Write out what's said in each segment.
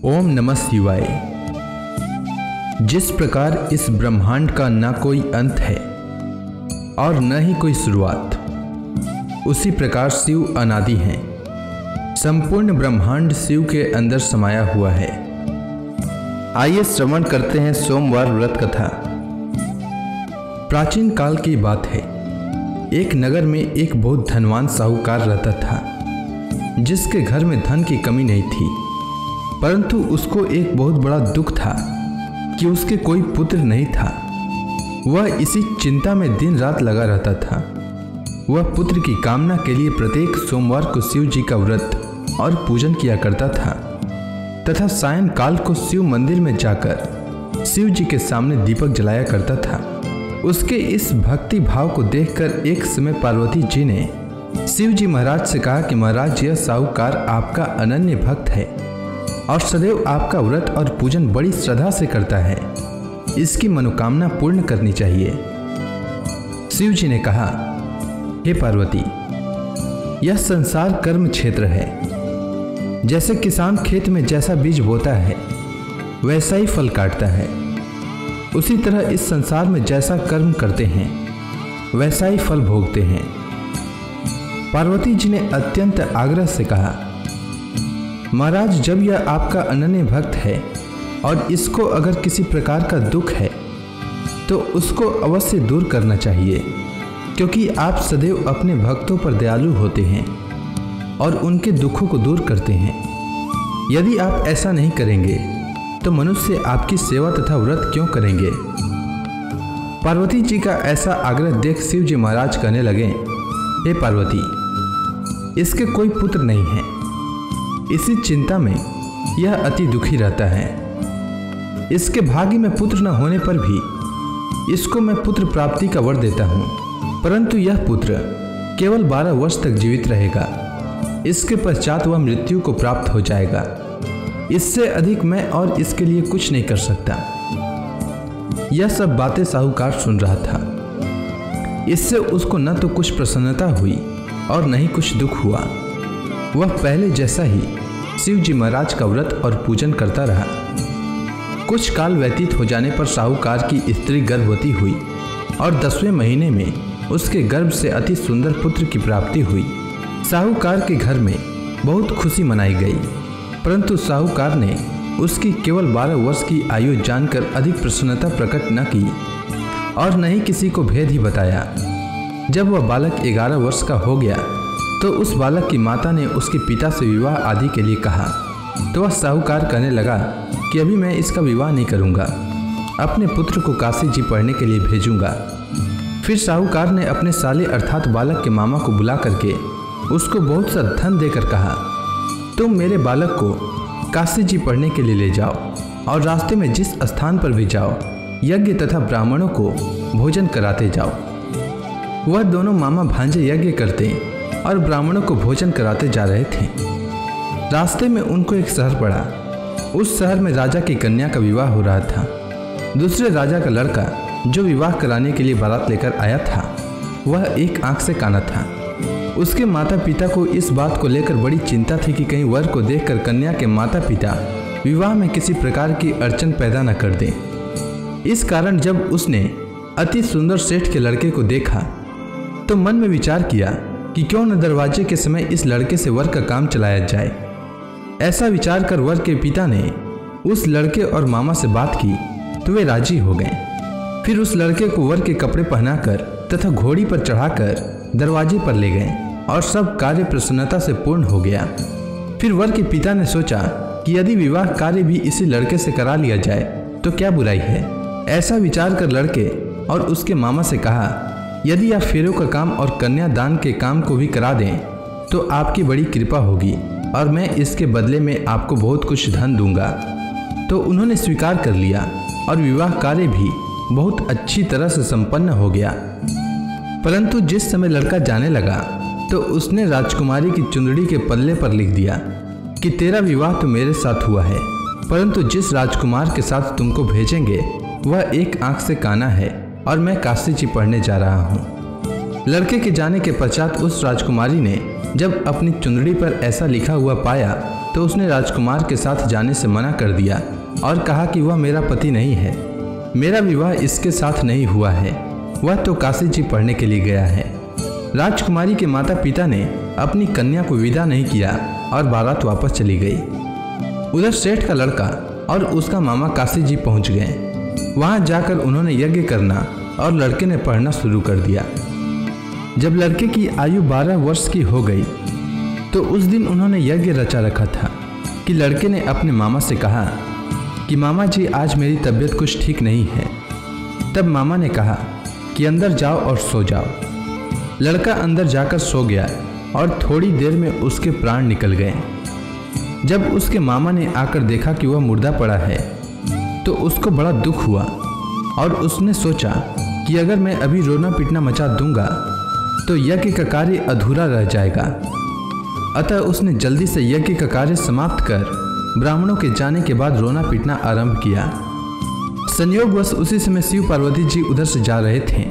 ओम नमः शिवाय। जिस प्रकार इस ब्रह्मांड का न कोई अंत है और न ही कोई शुरुआत, उसी प्रकार शिव अनादि हैं। संपूर्ण ब्रह्मांड शिव के अंदर समाया हुआ है। आइए श्रवण करते हैं सोमवार व्रत कथा। प्राचीन काल की बात है। एक नगर में एक बहुत धनवान साहूकार रहता था, जिसके घर में धन की कमी नहीं थी, परंतु उसको एक बहुत बड़ा दुख था कि उसके कोई पुत्र नहीं था। वह इसी चिंता में दिन रात लगा रहता था। वह पुत्र की कामना के लिए प्रत्येक सोमवार को शिव जी का व्रत और पूजन किया करता था तथा सायंकाल को शिव मंदिर में जाकर शिव जी के सामने दीपक जलाया करता था। उसके इस भक्ति भाव को देखकर एक समय पार्वती जी ने शिव जी महाराज से कहा कि महाराज, यह साहूकार आपका अनन्य भक्त है और सदैव आपका व्रत और पूजन बड़ी श्रद्धा से करता है। इसकी मनोकामना पूर्ण करनी चाहिए। शिव जी ने कहा, हे पार्वती, यह संसार कर्म क्षेत्र है। जैसे किसान खेत में जैसा बीज बोता है वैसा ही फल काटता है, उसी तरह इस संसार में जैसा कर्म करते हैं वैसा ही फल भोगते हैं। पार्वती जी ने अत्यंत आग्रह से कहा, महाराज, जब यह आपका अनन्य भक्त है और इसको अगर किसी प्रकार का दुख है तो उसको अवश्य दूर करना चाहिए, क्योंकि आप सदैव अपने भक्तों पर दयालु होते हैं और उनके दुखों को दूर करते हैं। यदि आप ऐसा नहीं करेंगे तो मनुष्य आपकी सेवा तथा व्रत क्यों करेंगे। पार्वती जी का ऐसा आग्रह देख शिव जी महाराज कहने लगे, हे पार्वती, इसके कोई पुत्र नहीं है। इसी चिंता में यह अति दुखी रहता है। इसके भाग्य में पुत्र न होने पर भी इसको मैं पुत्र प्राप्ति का वर देता हूँ, परंतु यह पुत्र केवल 12 वर्ष तक जीवित रहेगा। इसके पश्चात वह मृत्यु को प्राप्त हो जाएगा। इससे अधिक मैं और इसके लिए कुछ नहीं कर सकता। यह सब बातें साहूकार सुन रहा था। इससे उसको न तो कुछ प्रसन्नता हुई और न ही कुछ दुख हुआ। वह पहले जैसा ही शिव जी महाराज का व्रत और पूजन करता रहा। कुछ काल व्यतीत हो जाने पर साहूकार की स्त्री गर्भवती हुई और 10वें महीने में उसके गर्भ से अति सुंदर पुत्र की प्राप्ति हुई। साहूकार के घर में बहुत खुशी मनाई गई, परंतु साहूकार ने उसकी केवल 12 वर्ष की आयु जानकर अधिक प्रसन्नता प्रकट न की और न ही किसी को भेद ही बताया। जब वह बालक 11 वर्ष का हो गया तो उस बालक की माता ने उसके पिता से विवाह आदि के लिए कहा, तो वह साहूकार कहने लगा कि अभी मैं इसका विवाह नहीं करूँगा, अपने पुत्र को काशी जी पढ़ने के लिए भेजूँगा। फिर साहूकार ने अपने साले अर्थात बालक के मामा को बुला करके उसको बहुत सा धन देकर कहा, तुम मेरे बालक को काशी जी पढ़ने के लिए ले जाओ और रास्ते में जिस स्थान पर भी जाओ यज्ञ तथा ब्राह्मणों को भोजन कराते जाओ। वह दोनों मामा भांजे यज्ञ करते और ब्राह्मणों को भोजन कराते जा रहे थे। रास्ते में उनको एक शहर पड़ा। उस शहर में राजा की कन्या का विवाह हो रहा था। दूसरे राजा का लड़का जो विवाह कराने के लिए बारात लेकर आया था, वह एक आंख से काना था। उसके माता पिता को इस बात को लेकर बड़ी चिंता थी कि कहीं वर को देखकर कन्या के माता पिता विवाह में किसी प्रकार की अड़चन पैदा न कर दें। इस कारण जब उसने अति सुंदर सेठ के लड़के को देखा तो मन में विचार किया कि क्यों न दरवाजे के समय इस लड़के से वर का काम चलाया जाए। ऐसा विचार कर वर के पिता ने उस लड़के और मामा से बात की तो वे राजी हो गए। फिर उस लड़के को वर के कपड़े पहनाकर तथा घोड़ी पर चढ़ाकर दरवाजे पर ले गए और सब कार्य प्रसन्नता से पूर्ण हो गया। फिर वर के पिता ने सोचा कि यदि विवाह कार्य भी इसी लड़के से करा लिया जाए तो क्या बुराई है। ऐसा विचार कर लड़के और उसके मामा से कहा, यदि आप फेरों का काम और कन्यादान के काम को भी करा दें तो आपकी बड़ी कृपा होगी और मैं इसके बदले में आपको बहुत कुछ धन दूंगा। तो उन्होंने स्वीकार कर लिया और विवाह कार्य भी बहुत अच्छी तरह से संपन्न हो गया। परंतु जिस समय लड़का जाने लगा तो उसने राजकुमारी की चुंदड़ी के पल्ले पर लिख दिया कि तेरा विवाह तो मेरे साथ हुआ है, परंतु जिस राजकुमार के साथ तुमको भेजेंगे वह एक आंख से काना है और मैं काशी जी पढ़ने जा रहा हूँ। लड़के के जाने के पश्चात उस राजकुमारी ने जब अपनी चुंदड़ी पर ऐसा लिखा हुआ पाया तो उसने राजकुमार के साथ जाने से मना कर दिया और कहा कि वह मेरा पति नहीं है, मेरा विवाह इसके साथ नहीं हुआ है, वह तो काशी जी पढ़ने के लिए गया है। राजकुमारी के माता पिता ने अपनी कन्या को विदा नहीं किया और बारात वापस चली गई। उधर सेठ का लड़का और उसका मामा काशी जी पहुंच गए। वहां जाकर उन्होंने यज्ञ करना और लड़के ने पढ़ना शुरू कर दिया। जब लड़के की आयु 12 वर्ष की हो गई तो उस दिन उन्होंने यज्ञ रचा रखा था कि लड़के ने अपने मामा से कहा कि मामा जी आज मेरी तबीयत कुछ ठीक नहीं है। तब मामा ने कहा कि अंदर जाओ और सो जाओ। लड़का अंदर जाकर सो गया और थोड़ी देर में उसके प्राण निकल गए। जब उसके मामा ने आकर देखा कि वह मुर्दा पड़ा है तो उसको बड़ा दुख हुआ और उसने सोचा कि अगर मैं अभी रोना पीटना मचा दूंगा तो यज्ञ का कार्य अधूरा रह जाएगा। अतः उसने जल्दी से यज्ञ का कार्य समाप्त कर ब्राह्मणों के जाने के बाद रोना पीटना आरंभ किया। संयोगवश उसी समय शिव पार्वती जी उधर से जा रहे थे।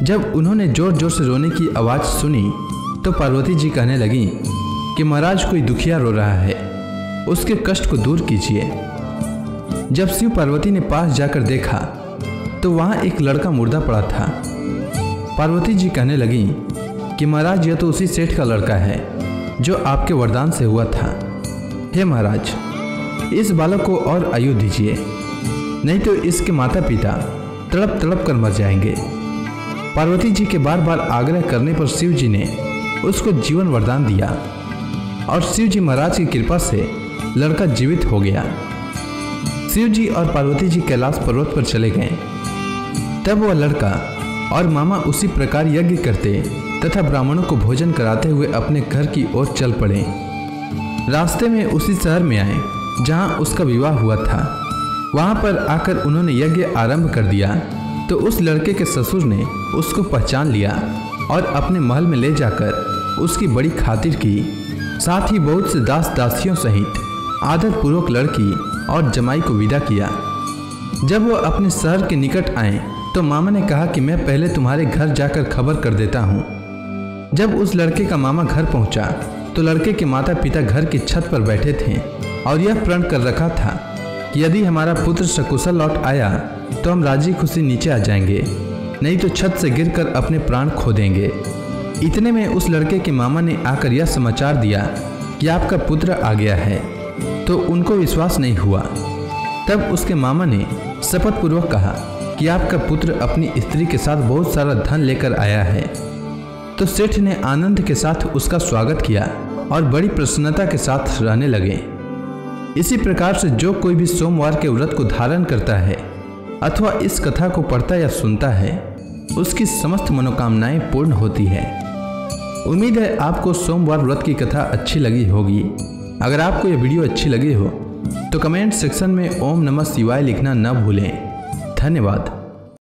जब उन्होंने जोर जोर से रोने की आवाज़ सुनी तो पार्वती जी कहने लगी कि महाराज कोई दुखिया रो रहा है, उसके कष्ट को दूर कीजिए। जब शिव पार्वती ने पास जाकर देखा तो वहाँ एक लड़का मुर्दा पड़ा था। पार्वती जी कहने लगी कि महाराज यह तो उसी सेठ का लड़का है जो आपके वरदान से हुआ था। हे महाराज, इस बालक को और आयु दीजिए, नहीं तो इसके माता पिता तड़प तड़प कर मर जाएंगे। पार्वती जी के बार बार आग्रह करने पर शिव जी ने उसको जीवन वरदान दिया और शिव जी महाराज की कृपा से लड़का जीवित हो गया। शिव जी और पार्वती जी कैलाश पर्वत पर चले गए। तब वह लड़का और मामा उसी प्रकार यज्ञ करते तथा ब्राह्मणों को भोजन कराते हुए अपने घर की ओर चल पड़े। रास्ते में उसी शहर में आए जहां उसका विवाह हुआ था। वहां पर आकर उन्होंने यज्ञ आरंभ कर दिया तो उस लड़के के ससुर ने उसको पहचान लिया और अपने महल में ले जाकर उसकी बड़ी खातिर की। साथ ही बहुत से दास दासियों सहित आदरपूर्वक लड़की और जमाई को विदा किया। जब वह अपने शहर के निकट आए तो मामा ने कहा कि मैं पहले तुम्हारे घर जाकर खबर कर देता हूँ। जब उस लड़के का मामा घर पहुँचा तो लड़के के माता पिता घर की छत पर बैठे थे और यह प्रण कर रखा था कि यदि हमारा पुत्र सकुशल लौट आया तो हम राजी खुशी नीचे आ जाएंगे, नहीं तो छत से गिरकर अपने प्राण खो देंगे। इतने में उस लड़के के मामा ने आकर यह समाचार दिया कि आपका पुत्र आ गया है, तो उनको विश्वास नहीं हुआ। तब उसके मामा ने शपथ पूर्वक कहा कि आपका पुत्र अपनी स्त्री के साथ बहुत सारा धन लेकर आया है। तो सेठ ने आनंद के साथ उसका स्वागत किया और बड़ी प्रसन्नता के साथ रहने लगे। इसी प्रकार से जो कोई भी सोमवार के व्रत को धारण करता है अथवा इस कथा को पढ़ता या सुनता है उसकी समस्त मनोकामनाएं पूर्ण होती है। उम्मीद है आपको सोमवार व्रत की कथा अच्छी लगी होगी। अगर आपको यह वीडियो अच्छी लगी हो तो कमेंट सेक्शन में ओम नमः शिवाय लिखना न भूलें। धन्यवाद।